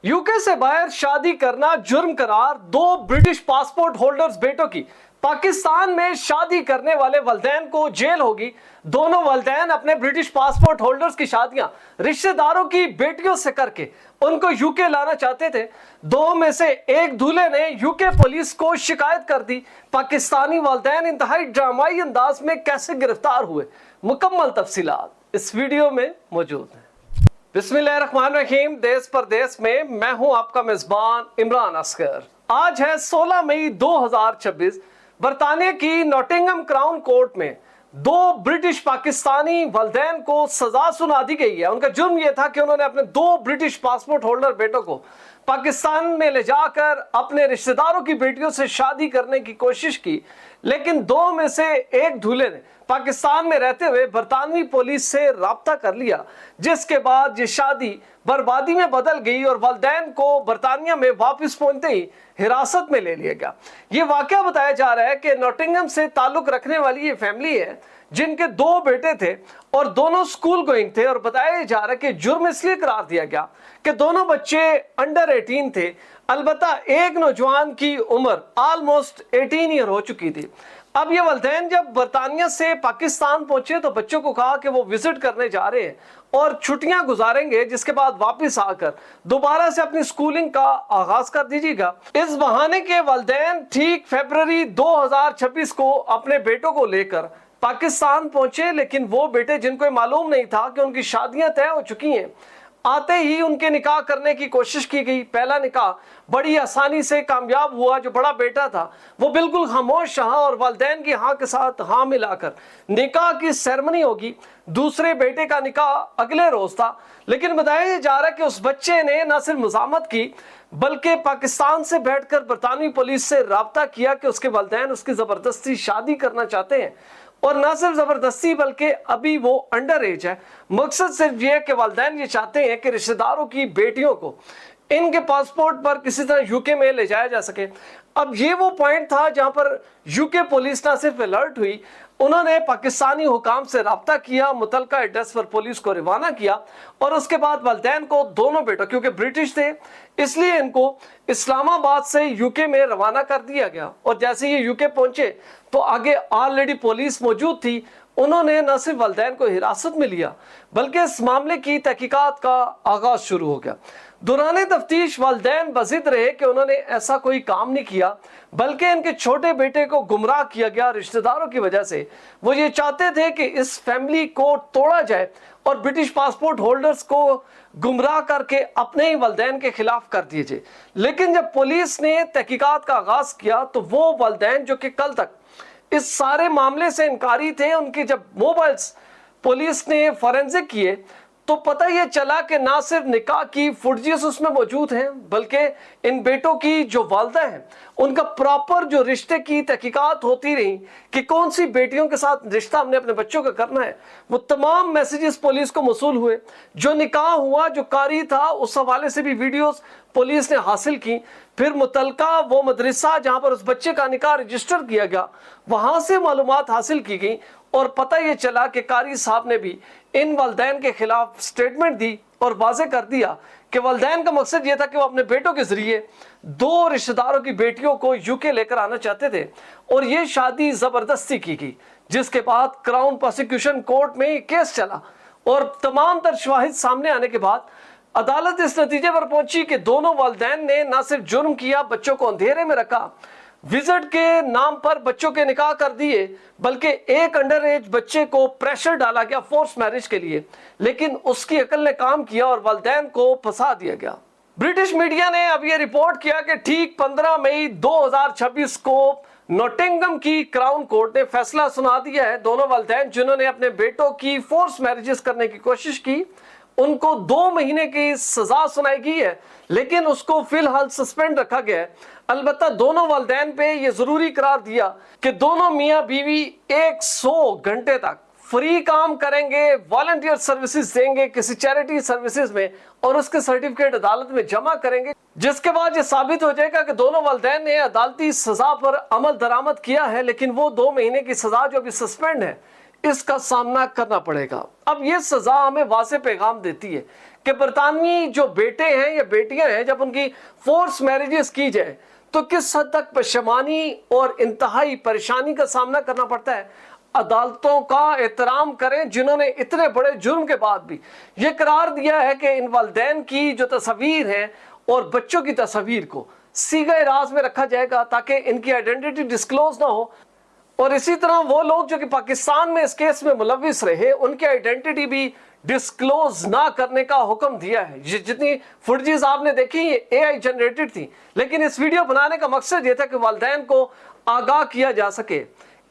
UK से बाहर शादी करना जुर्म करार, दो ब्रिटिश पासपोर्ट होल्डर्स बेटों की। पाकिस्तान में शादी करने वाले वालिदैन को जेल होगी। दोनों वालिदैन अपने ब्रिटिश पासपोर्ट होल्डर्स की शादियां रिश्तेदारों की बेटियों से करके उनको यूके लाना चाहते थे। दो में से एक दूल्हे ने यूके पुलिस को शिकायत कर दी। पाकिस्तानी वालिदैन इंतहाई ड्रामाई अंदाज में कैसे गिरफ्तार हुए, मुकम्मल तफसीलात इस वीडियो में मौजूद हैं। बिस्मिल्लाहिर्रहमानिर्रहीम। देश परदेश में मैं हूं आपका मेजबान इमरान असगर। आज है 16 मई 2026। बरतानिया की नॉटिंघम क्राउन कोर्ट में दो ब्रिटिश पाकिस्तानी वालिदैन को सजा सुना दी गई है। उनका जुर्म यह था कि उन्होंने अपने दो ब्रिटिश पासपोर्ट होल्डर बेटों को पाकिस्तान में ले जाकर अपने रिश्तेदारों की बेटियों से शादी करने की कोशिश की, लेकिन दो में से एक दूल्हे ने पाकिस्तान में रहते हुए बरतानवी पुलिस से राब्ता कर लिया, जिसके बाद ये शादी बर्बादी में बदल गई और वालिदैन को बरतानिया में वापस पहुंचते ही हिरासत में ले लिया गया। ये वाकया बताया जा रहा है कि नॉटिंघम से ताल्लुक रखने वाली ये फैमिली है जिनके दो बेटे थे और दोनों स्कूल गोइंग थे, और बताया जा रहा है कि जुर्म इसलिए करार दिया गया कि दोनों बच्चे अंडर 18 थे। अलबत्ता एक नौजवान की उम्र ऑलमोस्ट 18 ईयर हो चुकी थी। अब ये वालिदैन जब बरतानिया से पाकिस्तान पहुंचे तो बच्चों को कहा कि वो विजिट करने जा रहे हैं और छुट्टियां गुजारेंगे, जिसके बाद वापस आकर दोबारा से अपनी स्कूलिंग का आगाज कर दीजिएगा। इस बहाने के वालिदैन ठीक फरवरी 2026 को अपने बेटों को लेकर पाकिस्तान पहुंचे, लेकिन वो बेटे जिनको मालूम नहीं था कि उनकी शादियां तय हो चुकी हैं, आते ही उनके निकाह करने की कोशिश की गई। पहला निकाह बड़ी आसानी से कामयाब हुआ। जो बड़ा बेटा था वो बिल्कुल खामोश रहा और वालिदैन की हाँ के साथ हाँ मिलाकर निकाह की सेरेमनी होगी। दूसरे बेटे का निकाह अगले रोज था, लेकिन बताया जा रहा है कि उस बच्चे ने न सिर्फ मज़ामत की बल्कि पाकिस्तान से बैठकर बरतानवी पुलिस से राब्ता किया कि उसके वालिदैन उसकी जबरदस्ती शादी करना चाहते हैं, और ना सिर्फ जबरदस्ती बल्कि अभी वो अंडर एज है। मकसद सिर्फ ये है कि वालिदैन ये चाहते हैं कि रिश्तेदारों की बेटियों को इनके पासपोर्ट पर किसी तरह यूके में ले जाया जा सके। अब ये वो पॉइंट था जहां पर यूके पुलिस ना सिर्फ अलर्ट हुई, उन्होंने पाकिस्तानी हुकाम से राब्ता किया, मुतलका एड्रेस पर पुलिस को रवाना किया, और उसके बाद वालिदैन को दोनों बेटों, क्योंकि ब्रिटिश थे इसलिए इनको इस्लामाबाद से यूके में रवाना कर दिया गया। और जैसे ये यूके पहुंचे तो आगे ऑलरेडी पुलिस मौजूद थी। उन्होंने न सिर्फ वालिदैन को हिरासत में लिया बल्कि इस मामले की तहकीकात का आगाज शुरू हो गया। दौरान तफ्तीश वालिदैन बज़िद रहे कि उन्होंने ऐसा कोई काम नहीं किया, बल्कि इनके छोटे बेटे को गुमराह किया गया रिश्तेदारों की वजह से। वो ये चाहते थे कि इस फैमिली को तोड़ा जाए और ब्रिटिश पासपोर्ट होल्डर्स को गुमराह करके अपने ही वालिदैन के खिलाफ कर दिए जाए। लेकिन जब पुलिस ने तहकीकात का आगाज किया तो वो वालिदैन जो कि कल तक इस सारे मामले से इनकारी थे, उनके जब मोबाइल्स पुलिस ने फॉरेंसिक किए तो पता यह चला कि ना सिर्फ निकाह की फुटेजेस उसमें मौजूद हैं, बल्कि इन बेटों की जो वालिदा हैं उनका प्रॉपर जो रिश्ते की तहकीकात होती रही कि कौन सी बेटियों के साथ रिश्ता हमने अपने बच्चों का करना है, वो तमाम मैसेजेस पुलिस को मौसूल हुए। जो निकाह हुआ, जो कारी था, उस हवाले से भी वीडियोस पुलिस ने हासिल की। फिर मुतलका वो मदरसा जहां पर उस बच्चे का निकाह रजिस्टर किया गया, वहां से मालूमात हासिल की गई और पता यह चला कि कारी साहब ने भी इन वालिदैन के खिलाफ स्टेटमेंट दी और वाज़ेह कर दिया कि वालिदैन का मकसद यह था कि वो अपने बेटों के जरिए दो रिश्तेदारों की बेटियों को यूके लेकर आना चाहते थे, और ये शादी जबरदस्ती की गई। जिसके बाद क्राउन प्रोसिक्यूशन कोर्ट में केस चला और तमाम तर शवाहिद सामने आने के बाद अदालत इस नतीजे पर पहुंची कि दोनों वालिदैन ने न सिर्फ जुर्म किया, बच्चों को अंधेरे में रखा, विजिट के नाम पर बच्चों के निकाह कर दिए, बल्कि एक अंडर एज बच्चे को प्रेशर डाला गया फोर्स मैरिज के लिए, लेकिन उसकी अकल ने काम किया और वालिदैन को फंसा दिया गया। ब्रिटिश मीडिया ने अब यह रिपोर्ट किया कि ठीक 15 मई 2026 को नॉटिंघम की क्राउन कोर्ट ने फैसला सुना दिया है। दोनों वालिदैन जिन्होंने अपने बेटों की फोर्स मैरिजेस करने की कोशिश की, उनको 2 महीने की सजा सुनाई गई है, लेकिन उसको फिलहाल सस्पेंड रखा गया है। अलबत्ता दोनों वालिदैन पे ये जरूरी करार दिया कि दोनों मियां बीवी 100 घंटे तक फ्री काम करेंगे, वॉलंटियर सर्विसेज देंगे किसी चैरिटी सर्विसेज में, और उसके सर्टिफिकेट अदालत में जमा करेंगे, जिसके बाद ये साबित हो जाएगा कि दोनों वालिदैन ने अदालती सजा पर अमल दरामद किया है। लेकिन वो 2 महीने की सजा जो अभी सस्पेंड है, इसका सामना करना पड़ेगा। अब ये सजा हमें वाज़ेह पैगाम देती है कि बरतानवी जो बेटे हैं या बेटियां हैं, जब उनकी फोर्स मैरिजेस की जाए तो किस हद तक पशेमानी और इंतहाई परेशानी का सामना करना पड़ता है। अदालतों का एहतराम करें जिन्होंने इतने बड़े जुर्म के बाद भी ये करार दिया है कि इन वालिदैन की जो तस्वीर है और बच्चों की तस्वीर को सीगे राज में रखा जाएगा ताकि इनकी आइडेंटिटी डिस्क्लोज ना हो। और इसी तरह वो लोग जो कि पाकिस्तान में इस केस में मुलविस रहे उनकी आइडेंटिटी भी डिस्क्लोज ना करने का हुक्म दिया है। जितनी फुटेजेस आपने देखी ये AI जनरेटेड थी, लेकिन इस वीडियो बनाने का मकसद ये था कि वालिदैन को आगाह किया जा सके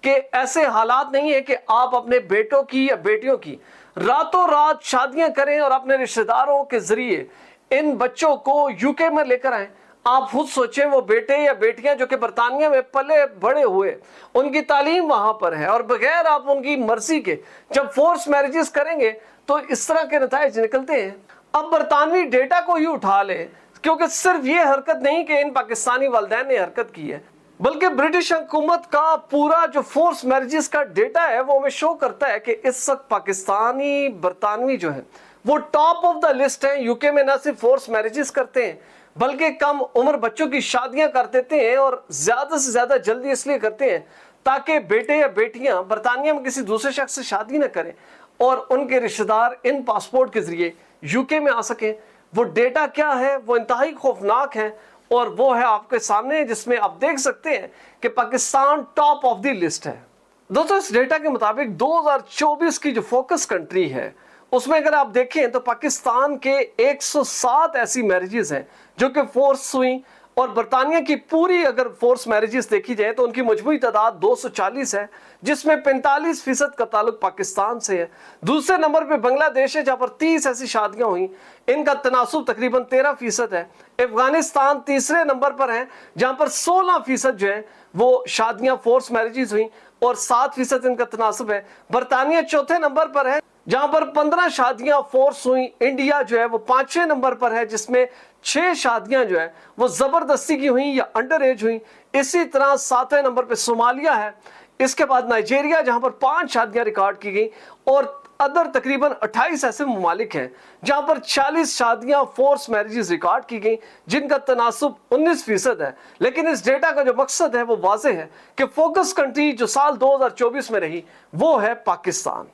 कि ऐसे हालात नहीं है कि आप अपने बेटों की या बेटियों की रातों रात शादियां करें और अपने रिश्तेदारों के जरिए इन बच्चों को यूके में लेकर आए। आप खुद सोचें, वो बेटे या बेटियां जो कि बरतानिया में पले बड़े हुए, उनकी तालीम वहां पर है और बगैर आप उनकी मर्जी के जब फोर्स मैरिजेस करेंगे तो इस तरह के नतीजे निकलते हैं। अब बरतानवी डेटा को ही उठा ले, क्योंकि सिर्फ ये हरकत नहीं कि इन पाकिस्तानी वालिदैन ने हरकत की है, बल्कि ब्रिटिश हुकूमत का पूरा जो फोर्स मैरिजेस का डेटा है वो हमें शो करता है कि इस वक्त पाकिस्तानी बरतानवी जो है वो टॉप ऑफ द लिस्ट है। यूके में न सिर्फ फोर्स मैरिजेस करते हैं बल्कि कम उम्र बच्चों की शादियां कर देते हैं, और ज्यादा से ज्यादा जल्दी इसलिए करते हैं ताकि बेटे या बेटियां बरतानिया में किसी दूसरे शख्स से शादी न करें और उनके रिश्तेदार इन पासपोर्ट के जरिए यूके में आ सकें। वो डेटा क्या है, वो इंतहाई खौफनाक है और वो है आपके सामने, जिसमें आप देख सकते हैं कि Pakistan top of the list है। दोस्तों, इस डेटा के मुताबिक 2024 की जो फोकस कंट्री है उसमें अगर आप देखें तो पाकिस्तान के 107 ऐसी मैरिजेस हैं जो कि फोर्स हुई, और बरतानिया की पूरी अगर फोर्स मैरिजेस देखी जाए तो उनकी मजमूई तादाद 240 है, जिसमें 45% का ताल्लुक पाकिस्तान से है। दूसरे नंबर पे बांग्लादेश है जहां पर 30 ऐसी शादियां हुई, इनका तनासुब तकरीबन 13% है। अफगानिस्तान तीसरे नंबर पर है जहां पर 16% जो है वो शादियां फोर्स मैरिजेस हुई और 7% इनका तनासुब है। बरतानिया चौथे नंबर पर है जहां पर 15 शादियां फोर्स हुई। इंडिया जो है वो 5वें नंबर पर है जिसमें 6 शादियां जो है वो जबरदस्ती की हुई या अंडर एज हुई। इसी तरह 7वें नंबर पे सोमालिया है, इसके बाद नाइजीरिया जहां पर 5 शादियां रिकॉर्ड की गई, और अदर तकरीबन 28 ऐसे ममालिक हैं जहां पर 40 शादियां फोर्स मैरिजेस रिकॉर्ड की गई जिनका तनासुब 19% है। लेकिन इस डेटा का जो मकसद है वो वाज़ेह है कि फोकस कंट्री जो साल 2024 में रही वो है पाकिस्तान।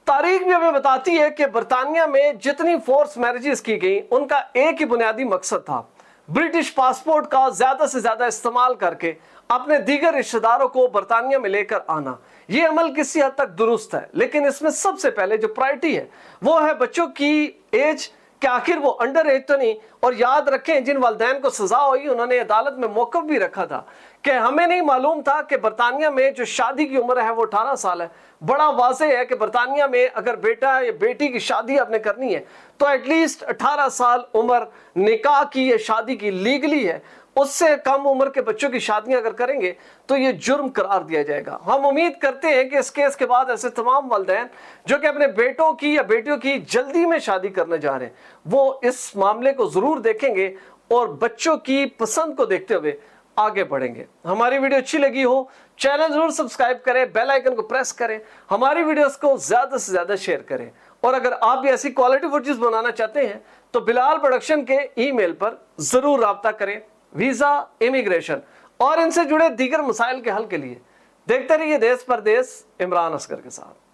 तारीख भी हमें बताती है कि बरतानिया में जितनी फोर्स मैरिजेस की गई उनका एक ही बुनियादी मकसद था, ब्रिटिश पासपोर्ट का ज्यादा से ज्यादा इस्तेमाल करके अपने दीगर रिश्तेदारों को बरतानिया में लेकर आना। ये अमल किसी हद तक दुरुस्त है, लेकिन इसमें सबसे पहले जो प्रायोरिटी है वो है बच्चों की एज, कि आखिर वो अंडर एज तो नहीं। और याद रखें, जिन वालिदैन को सजा हुई उन्होंने अदालत में मौक़िफ़ भी रखा था कि हमें नहीं मालूम था कि बरतानिया में जो शादी की उम्र है वो 18 साल है। बड़ा वाज़ेह है कि बरतानिया में अगर बेटा या बेटी की शादी आपने करनी है तो एटलीस्ट 18 साल उम्र निकाह की या शादी की लीगली है। उससे कम उम्र के बच्चों की शादियां अगर करेंगे तो ये जुर्म करार दिया जाएगा। हम उम्मीद करते हैं कि इस केस के बाद ऐसे तमाम वालिदैन जो कि अपने बेटों की या बेटियों की जल्दी में शादी करने जा रहे हैं वो इस मामले को जरूर देखेंगे और बच्चों की पसंद को देखते हुए आगे बढ़ेंगे। हमारी वीडियो अच्छी लगी हो, चैनल जरूर सब्सक्राइब करें, बेल आइकन को प्रेस करें, हमारी वीडियोस को ज्यादा से ज्यादा शेयर करें। और अगर आप भी ऐसी क्वालिटी फुटेज बनाना चाहते हैं तो बिलाल प्रोडक्शन के ईमेल पर जरूर राब्ता करें। वीजा, इमिग्रेशन और इनसे जुड़े दीगर मसाइल के हल के लिए देखते रहिए देश परदेश इमरान असगर के साथ।